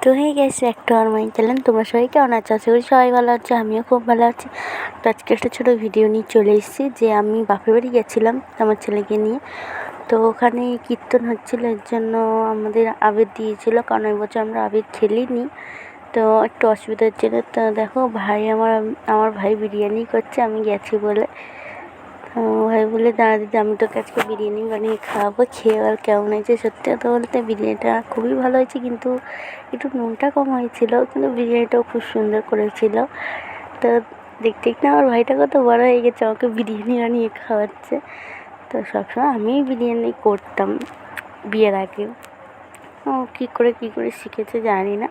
তো হয়ে গেছে একটা আর মাই চ্যানেল। তোমরা সবাই কেমন আছো? আশা করি সবাই ভালো আছে, আমিও খুব ভালো আছি। তো আজকে একটা ছোটো ভিডিও নিয়ে চলে এসেছি যে আমি বাপের বাড়ি গেছিলাম আমার ছেলেকে নিয়ে। তো ওখানে কীর্তন হচ্ছিল, এর জন্য আমাদের আবির দিয়েছিলো, কারণ ওই বছর আমরা আবির খেলিনি, তো একটু অসুবিধা হচ্ছিল। তো দেখো ভাই আমার ভাই বিরিয়ানি করছে আমি গেছি বলে। ভাই বলে দাঁড়া দিদি, আমি তোকে আজকে বিরিয়ানি বানিয়ে খাওয়াবো, খেয়ে আর কেমন হয়েছে। সত্যি কথা বলতে বিরিয়ানিটা খুবই ভালো হয়েছে, কিন্তু একটু নুনটা কম হয়েছিল, কিন্তু বিরিয়ানিটাও খুব সুন্দর করেছিল। তো দেখতে দেখতে আমার ভাইটা কত বড় হয়ে গেছে, আমাকে বিরিয়ানি বানিয়ে খাওয়াচ্ছে। তো সবসময় আমিই বিরিয়ানি করতাম বিয়ের আগে, কী করে শিখেছে জানি না।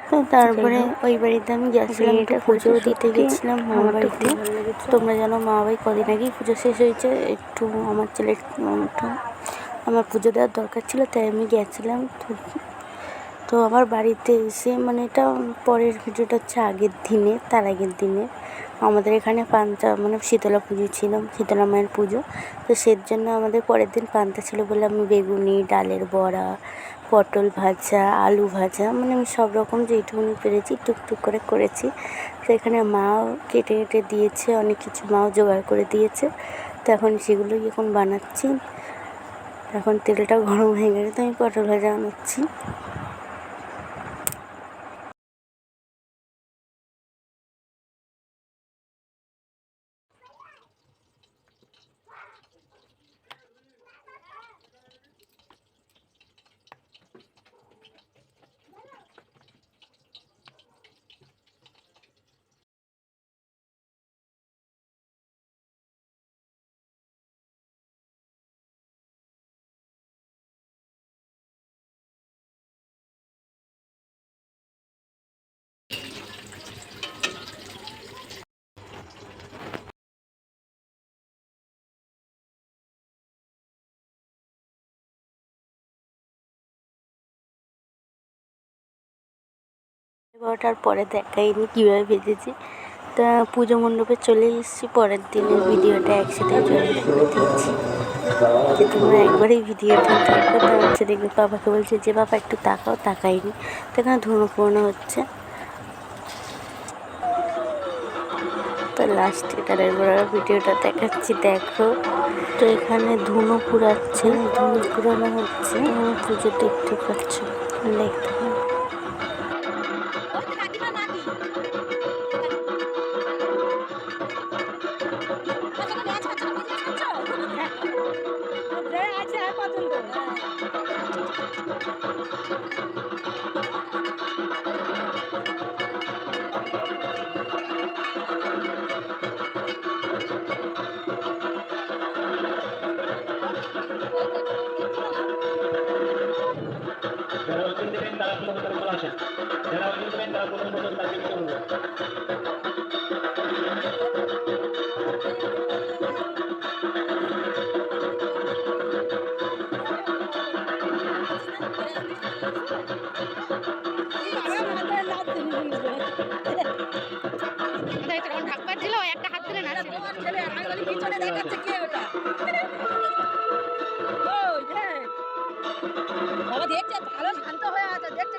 তো তারপরে ওই বাড়িতে আমি গেছিলাম, এটা পুজো দিতে গেছিলাম মামা বাড়িতে। তোমরা জানো মামা বাড়ি কদিন আগেই পুজো শেষ হয়েছে, একটু আমার ছেলে একটু আমার পুজো দেওয়ার দরকার ছিল, তাই আমি গেছিলাম। তো আমার বাড়িতে এসে, মানে এটা পরের ভিডিওটা হচ্ছে তার আগের দিনে আমাদের এখানে পান্তা, মানে শীতলা পুজো ছিল, শীতলা মায়ের পুজো। তো সের জন্য আমাদের পরের দিন পান্তা ছিল বলে আমি বেগুনি, ডালের বড়া, পটল ভাজা, আলু ভাজা, মানে আমি সব রকম যেইটুকুনি পেরেছি টুকটুক করে করেছি। তো এখানে মাও কেটে দিয়েছে, অনেক কিছু মাও জোগাড় করে দিয়েছে। তো এখন সেগুলোই এখন বানাচ্ছি। এখন তেলটা গরম হয়ে গেছে, তো আমি পটল ভাজা বানাচ্ছি। বারোটার পরে দেখাইনি কীভাবে ভেজেছি। তা পুজো মণ্ডপে চলে এসেছি, পরের দিনের ভিডিওটা একসাথে জয়েন করে দিয়েছি যে তোমরা একবারেই ভিডিওটা দেখো। তো হচ্ছে দেখবে বাবাকে বলছে যে বাবা একটু তাকাইনি। তো এখানে ধুনো পোড়ানো হচ্ছে। তো লাস্টে ডালের বড়ার ভিডিওটা দেখাচ্ছি, দেখো। তো এখানে ধুনো পুড়াচ্ছে, ধুনো পুড়ানো হচ্ছে, পুজো দেখতে পাচ্ছ, দেখতে পাবো। যারা ওজন দেবেন তারা প্রথমে বলা আসেন, যারা ওজন দেবেন তারা প্রথমে তাকে করবে। বাবা দেখছে ভালো শান্ত হয়ে আছে, দেখছে